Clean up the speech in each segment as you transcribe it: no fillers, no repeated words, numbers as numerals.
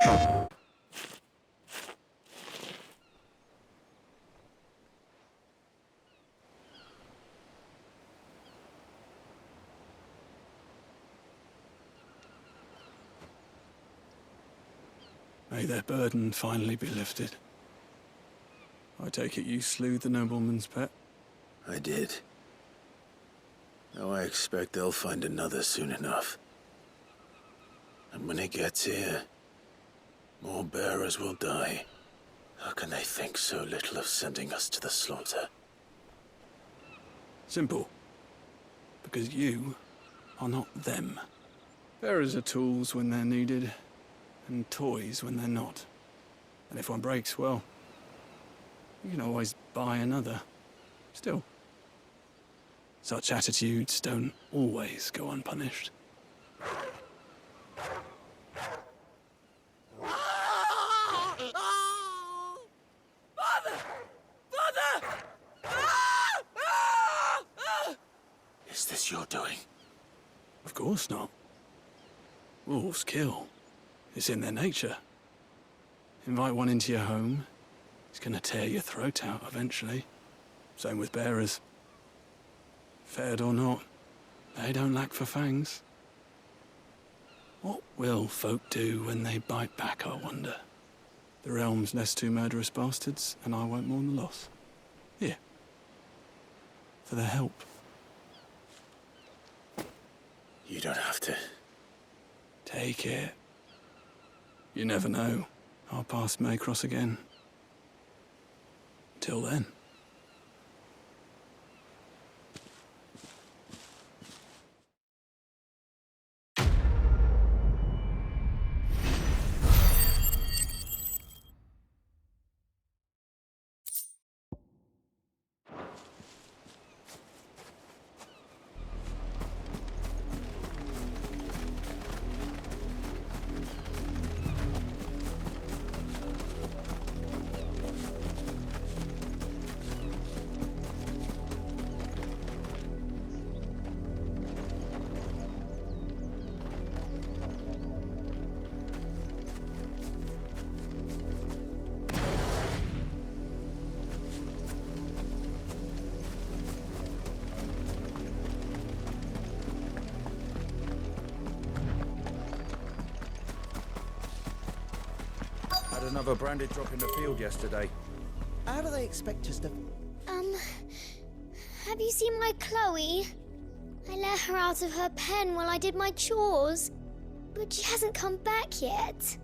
May their burden finally be lifted. I take it you slew the nobleman's pet? I did. Now I expect they'll find another soon enough. And when it gets here, more bearers will die. How can they think so little of sending us to the slaughter? Simple. Because you are not them. Bearers are tools when they're needed, and toys when they're not. And if one breaks, well, you can always buy another. Still, such attitudes don't always go unpunished. Is this your doing? Of course not. Wolves kill. It's in their nature. Invite one into your home, he's gonna tear your throat out eventually. Same with bearers. Fed or not, they don't lack for fangs. What will folk do when they bite back, I wonder? The realm's less two murderous bastards, and I won't mourn the loss. Here. For their help. You don't have to. Take it. You never know. Our paths may cross again. Till then. Another branded drop in the field yesterday. How do they expect us to... Have you seen my Chloe? I let her out of her pen while I did my chores, but she hasn't come back yet.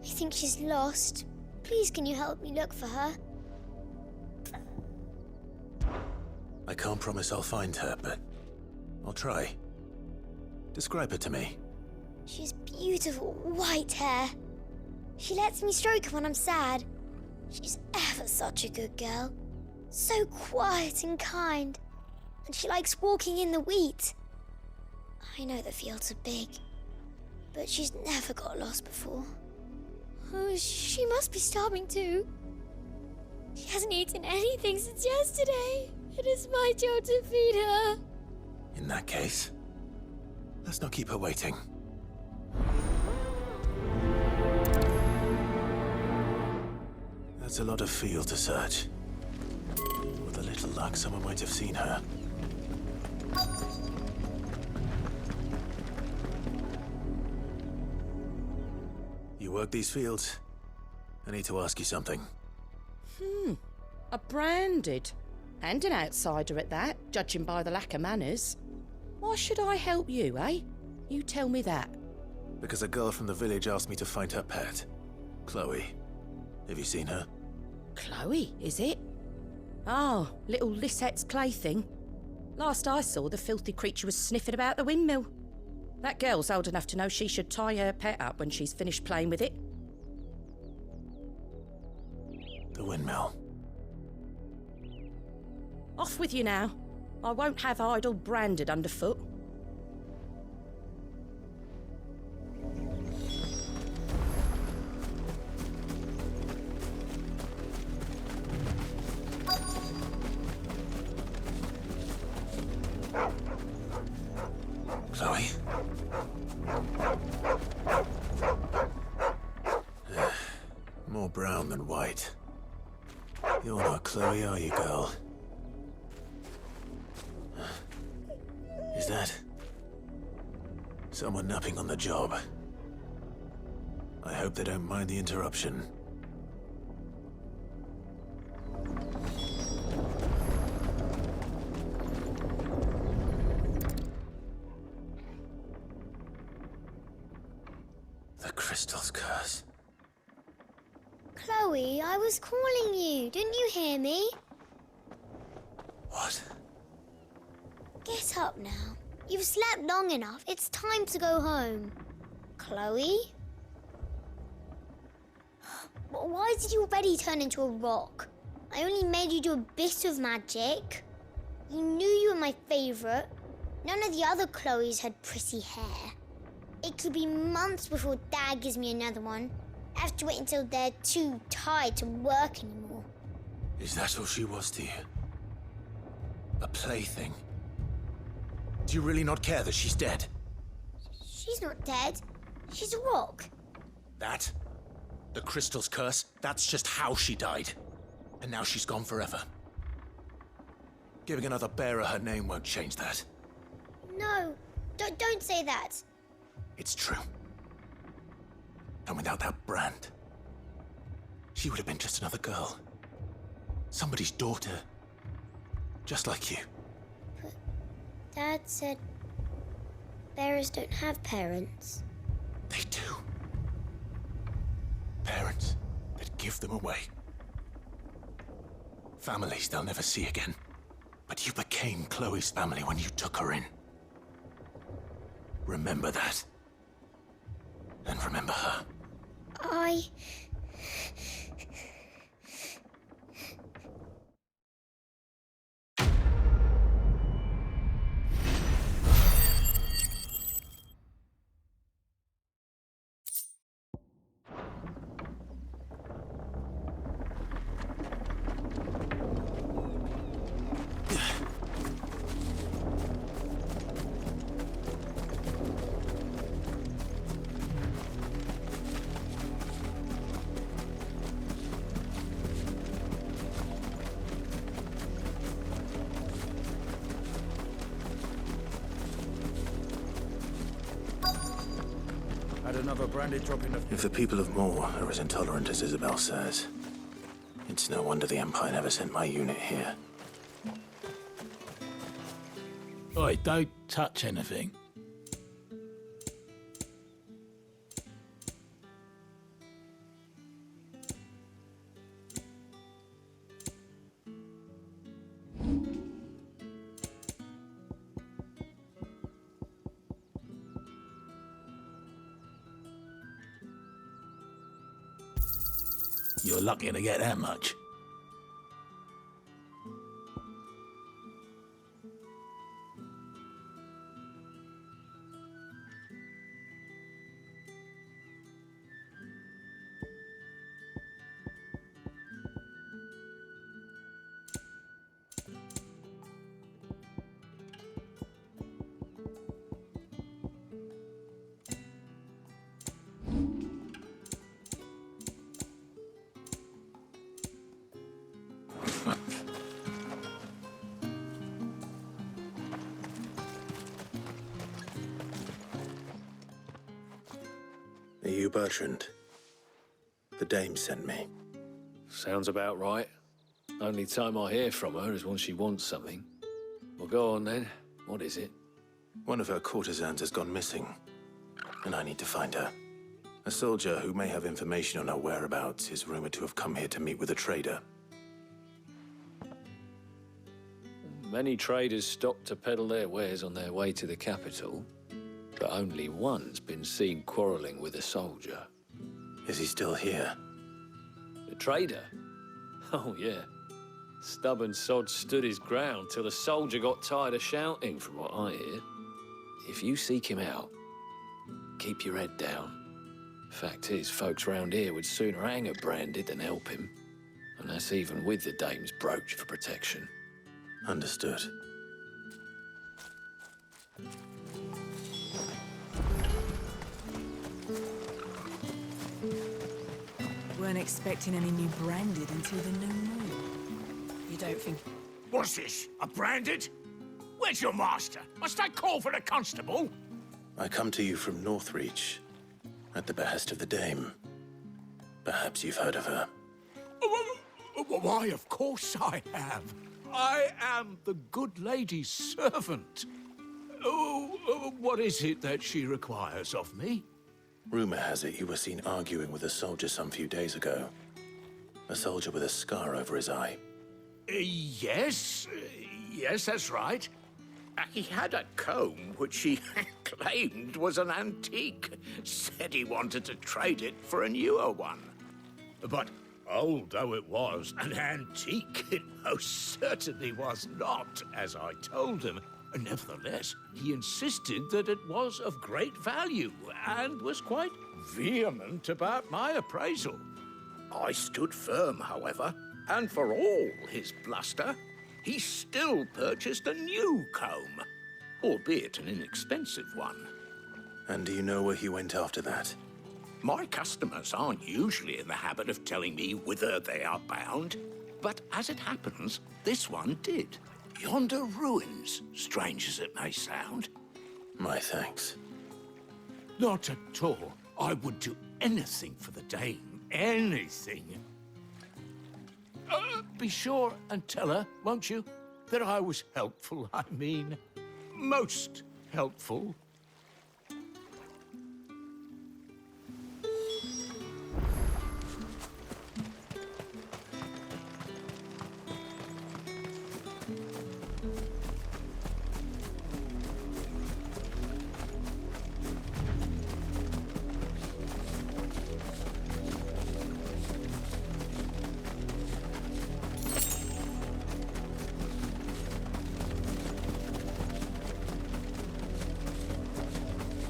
I think she's lost. Please, can you help me look for her? I can't promise I'll find her, but I'll try. Describe her to me. She's beautiful white hair. She lets me stroke her when I'm sad. She's ever such a good girl. So quiet and kind. And she likes walking in the wheat. I know the fields are big, but she's never got lost before. Oh, she must be starving too. She hasn't eaten anything since yesterday. It is my job to feed her. In that case, let's not keep her waiting. That's a lot of field to search. With a little luck, someone might have seen her. You work these fields? I need to ask you something. A branded. And an outsider at that, judging by the lack of manners. Why should I help you, eh? You tell me that. Because a girl from the village asked me to find her pet, Chloe. Have you seen her? Chloe, is it? Oh, little Lisette's plaything. Last I saw, the filthy creature was sniffing about the windmill. That girl's old enough to know she should tie her pet up when she's finished playing with it. The windmill. Off with you now. I won't have idle branded underfoot. Chloe? More brown than white. You're not Chloe, are you, girl? Is that someone napping on the job? I hope they don't mind the interruption. The crystal's curse. Chloe, I was calling you. Didn't you hear me? What? Get up now. You've slept long enough. It's time to go home. Chloe? Why did you already turn into a rock? I only made you do a bit of magic. You knew you were my favourite. None of the other Chloes had pretty hair. It could be months before Dad gives me another one. I have to wait until they're too tired to work anymore. Is that all she was to you? A plaything? Do you really not care that she's dead? She's not dead. She's a rock. That? The crystal's curse? That's just how she died. And now she's gone forever. Giving another bearer her name won't change that. No, don't say that. It's true. And without that brand, she would have been just another girl. Somebody's daughter. Just like you. But Dad said bearers don't have parents. They do. Parents that give them away. Families they'll never see again. But you became Chloe's family when you took her in. Remember that. And remember her. Had another branded drop in the... If the people of Moore are as intolerant as Isabel says, it's no wonder the Empire never sent my unit here. Oi, don't touch anything. You're lucky to get that much. Are you Bertrand? The dame sent me. Sounds about right. Only time I hear from her is when she wants something. Well, go on then. What is it? One of her courtesans has gone missing, and I need to find her. A soldier who may have information on her whereabouts is rumored to have come here to meet with a trader. Many traders stop to peddle their wares on their way to the capital, but only one's been seen quarrelling with a soldier. Is he still here? The trader? Oh, yeah. Stubborn sod stood his ground till the soldier got tired of shouting, from what I hear. If you seek him out, keep your head down. Fact is, folks round here would sooner hang a branded than help him. And that's even with the dame's brooch for protection. Understood. Weren't expecting any new branded until the new moon. You don't think... What's this? A branded? Where's your master? Must I call for the constable? I come to you from Northreach, at the behest of the Dame. Perhaps you've heard of her. Why, of course I have. I am the good lady's servant. What is it that she requires of me? Rumor has it you were seen arguing with a soldier some few days ago. A soldier with a scar over his eye. Yes, that's right. He had a comb which he claimed was an antique. Said he wanted to trade it for a newer one. But old though it was, an antique it most certainly was not, as I told him. Nevertheless, he insisted that it was of great value and was quite vehement about my appraisal. I stood firm, however, and for all his bluster, he still purchased a new comb, albeit an inexpensive one. And do you know where he went after that? My customers aren't usually in the habit of telling me whither they are bound, but as it happens, this one did. Yonder ruins, strange as it may sound. My thanks. Not at all. I would do anything for the Dame. Anything. Be sure and tell her, won't you, that I was helpful, I mean. Most helpful.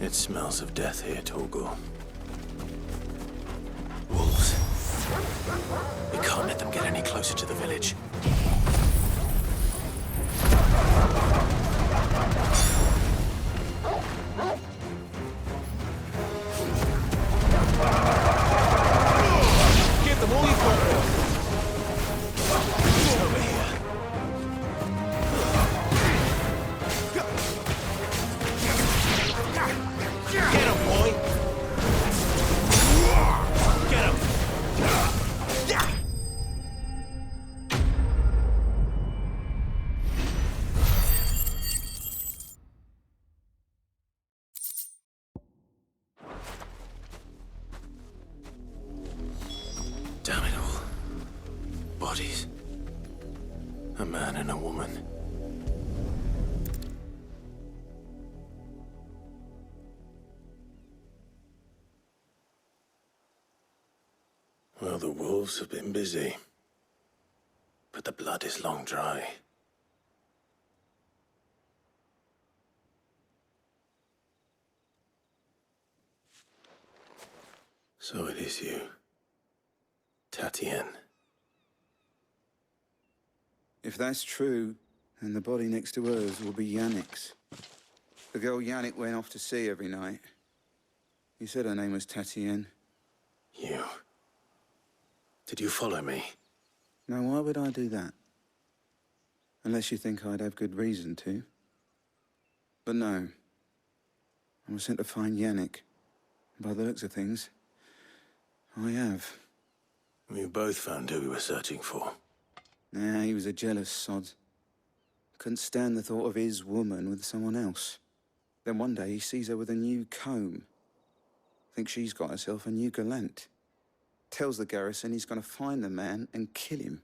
It smells of death here, Torgal. Wolves. We can't let them get any closer to the village. Give them all you've got. He's over here. Get him, boy! Get him! Damn it all. Bodies. A man and a woman. Well, the wolves have been busy. But the blood is long dry. So it is you, Tatien. If that's true, then the body next to hers will be Yannick's. The girl Yannick went off to sea every night. You said her name was Tatien. You. Did you follow me? Now, why would I do that? Unless you think I'd have good reason to. But no. I was sent to find Yannick. By the looks of things, I have. We both found who we were searching for. Nah, he was a jealous sod. Couldn't stand the thought of his woman with someone else. Then one day he sees her with a new comb. Thinks she's got herself a new gallant. Tells the garrison he's going to find the man and kill him.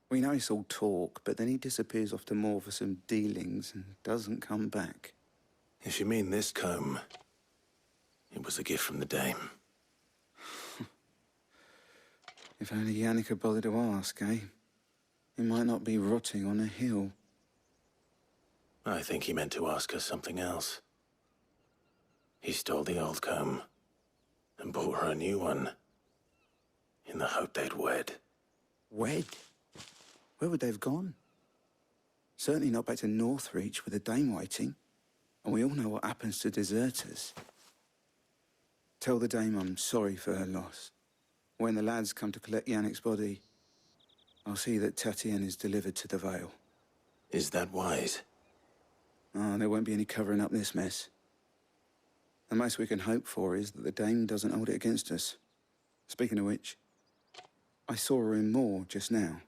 We know it's all talk, but then he disappears off to Moor for some dealings and doesn't come back. If you mean this comb, it was a gift from the Dame. If only Yannick had bothered to ask, eh? He might not be rotting on a hill. I think he meant to ask her something else. He stole the old comb and bought her a new one in the hope they'd wed. Wed? Where would they have gone? Certainly not back to Northreach with the Dame waiting. And we all know what happens to deserters. Tell the Dame I'm sorry for her loss. When the lads come to collect Yannick's body, I'll see that Tatienne is delivered to the Vale. Is that wise? Ah, there won't be any covering up this mess. The most we can hope for is that the Dame doesn't hold it against us. Speaking of which, I saw her in Moor just now.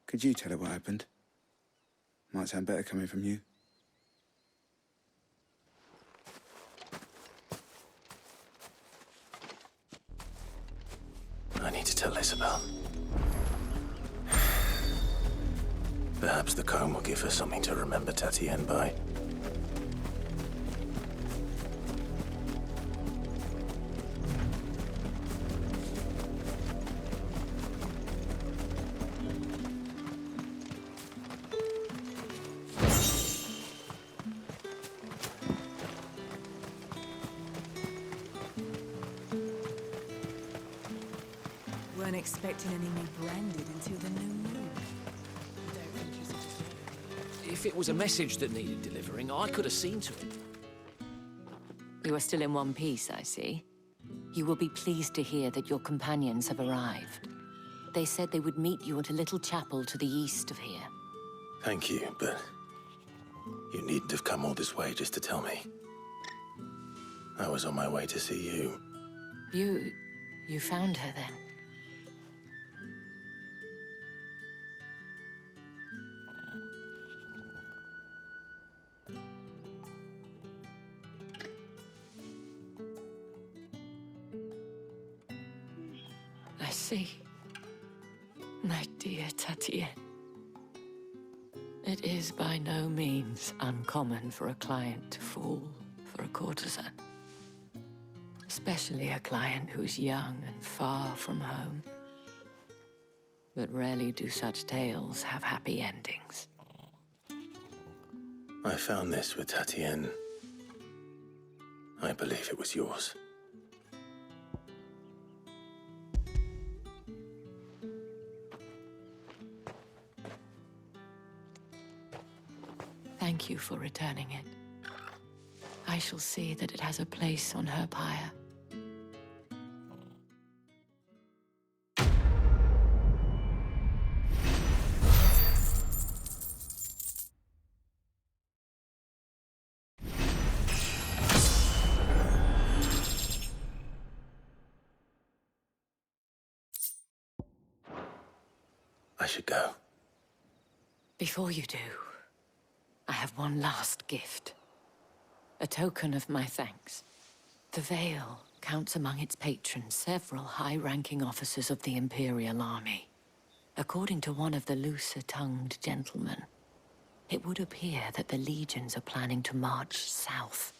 Could you tell her what happened? Might sound better coming from you. I need to tell Isabel. Perhaps the comb will give her something to remember Tatienne by. Weren't expecting anything branded until the new moon. Don't think he's a... If it was a message that needed delivering, I could have seen to it. You are still in one piece, I see. You will be pleased to hear that your companions have arrived. They said they would meet you at a little chapel to the east of here. Thank you, but you needn't have come all this way just to tell me. I was on my way to see you. You found her then? I see. My dear Tatienne. It is by no means uncommon for a client to fall for a courtesan. Especially a client who's young and far from home. But rarely do such tales have happy endings. I found this with Tatienne. I believe it was yours. Thank you for returning it. I shall see that it has a place on her pyre. I should go. Before you do, I have one last gift. A token of my thanks. The Vale counts among its patrons several high-ranking officers of the Imperial Army. According to one of the looser-tongued gentlemen, it would appear that the legions are planning to march south.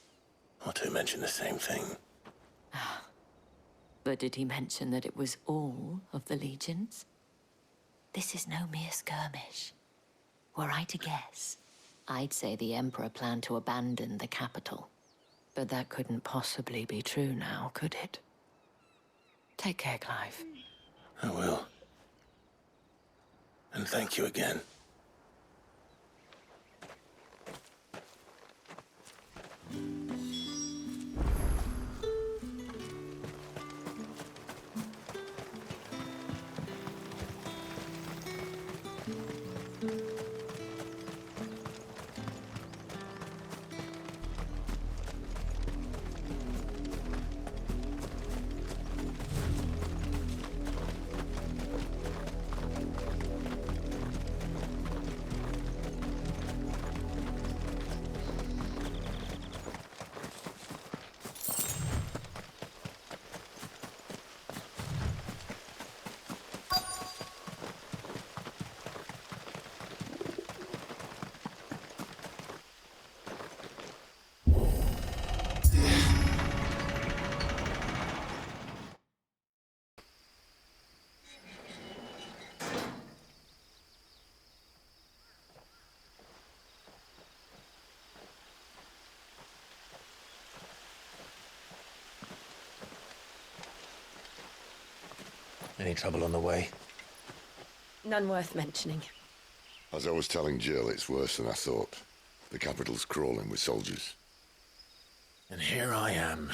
Or to mention the same thing. But did he mention that it was all of the legions? This is no mere skirmish. Were I to guess, I'd say the Emperor planned to abandon the capital. But that couldn't possibly be true now, could it? Take care, Clive. I will. And thank you again. Any trouble on the way? None worth mentioning. As I was telling Jill, it's worse than I thought. The capital's crawling with soldiers. And here I am,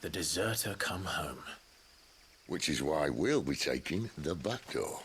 the deserter come home. Which is why we'll be taking the back door.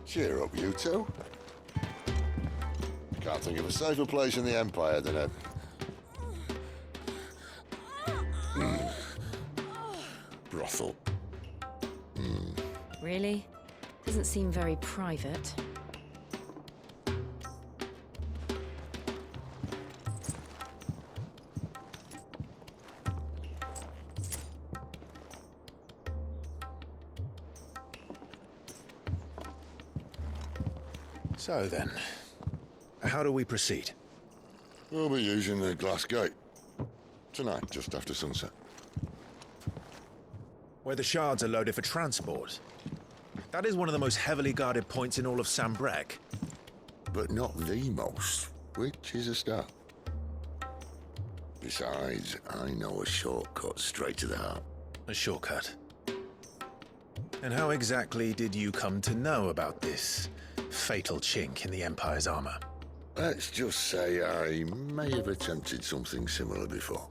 Cheer up, you two. Can't think of a safer place in the Empire than a... brothel. Really? Doesn't seem very private. So then, how do we proceed? We'll be using the glass gate. Tonight, just after sunset. Where the shards are loaded for transport. That is one of the most heavily guarded points in all of Sambrek. But not the most, which is a start. Besides, I know a shortcut straight to the heart. A shortcut? And how exactly did you come to know about this fatal chink in the Empire's armor? Let's just say I may have attempted something similar before.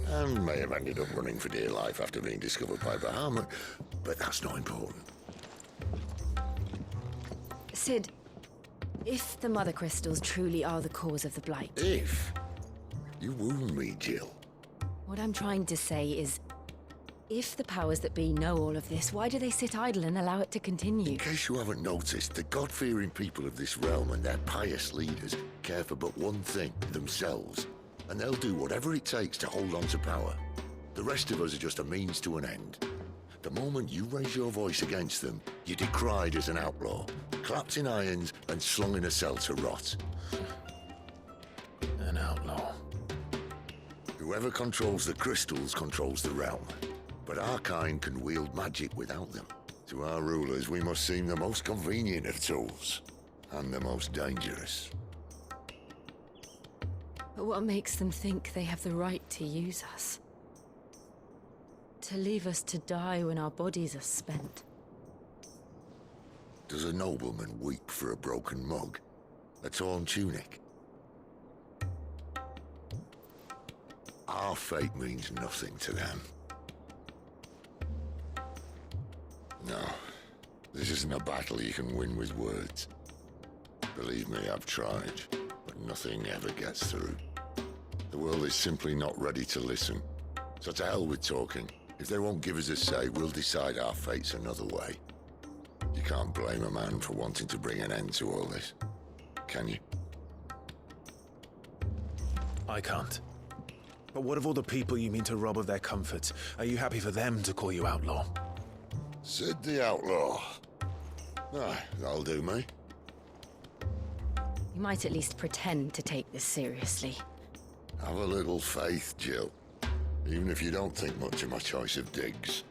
And may have ended up running for dear life after being discovered by Bahamut, but that's not important. Sid, if the Mother Crystals truly are the cause of the Blight... If? You wound me, Jill. What I'm trying to say is, if the powers that be know all of this, why do they sit idle and allow it to continue? In case you haven't noticed, the God-fearing people of this realm and their pious leaders care for but one thing, themselves. And they'll do whatever it takes to hold on to power. The rest of us are just a means to an end. The moment you raise your voice against them, you're decried as an outlaw, clapped in irons and slung in a cell to rot. An outlaw. Whoever controls the crystals controls the realm. But our kind can wield magic without them. To our rulers, we must seem the most convenient of tools, and the most dangerous. But what makes them think they have the right to use us? To leave us to die when our bodies are spent? Does a nobleman weep for a broken mug? A torn tunic? Our fate means nothing to them. No, this isn't a battle you can win with words. Believe me, I've tried, but nothing ever gets through. The world is simply not ready to listen. So to hell with talking. If they won't give us a say, we'll decide our fates another way. You can't blame a man for wanting to bring an end to all this, can you? I can't. But what of all the people you mean to rob of their comforts? Are you happy for them to call you outlaw? Sid the Outlaw. Ah, that'll do me. You might at least pretend to take this seriously. Have a little faith, Jill. Even if you don't think much of my choice of digs.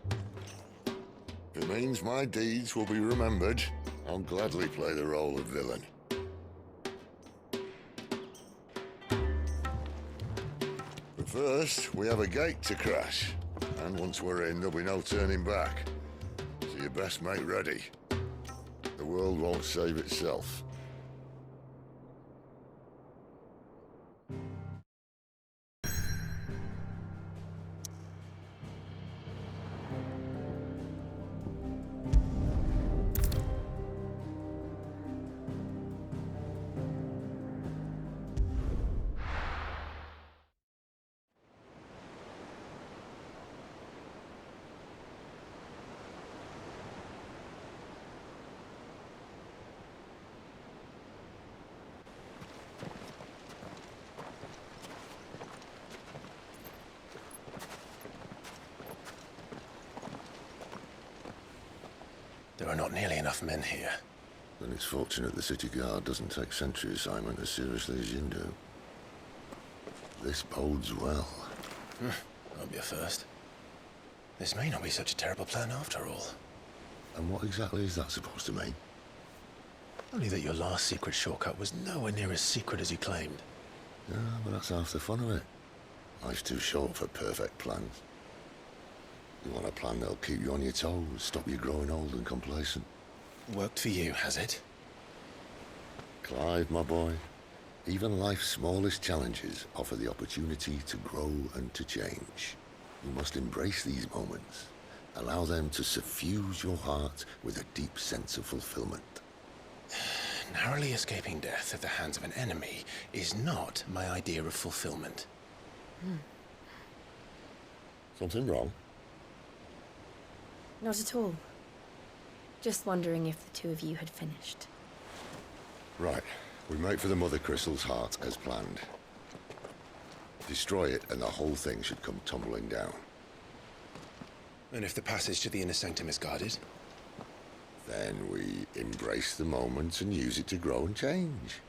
If it means my deeds will be remembered, I'll gladly play the role of villain. But first, we have a gate to crash. And once we're in, there'll be no turning back. So you best make ready. The world won't save itself. There are not nearly enough men here. Then it's fortunate the city guard doesn't take sentry assignment as seriously as you do. This bodes well. Won't be a first. This may not be such a terrible plan after all. And what exactly is that supposed to mean? Only that your last secret shortcut was nowhere near as secret as you claimed. Yeah, but that's half the fun of it. Life's too short for perfect plans. You want a plan that'll keep you on your toes, stop you growing old and complacent. Worked for you, has it? Clive, my boy, even life's smallest challenges offer the opportunity to grow and to change. You must embrace these moments. Allow them to suffuse your heart with a deep sense of fulfillment. Narrowly escaping death at the hands of an enemy is not my idea of fulfillment. Something wrong? Not at all. Just wondering if the two of you had finished. Right. We make for the Mother Crystal's heart as planned. Destroy it and the whole thing should come tumbling down. And if the passage to the inner sanctum is guarded? Then we embrace the moment and use it to grow and change.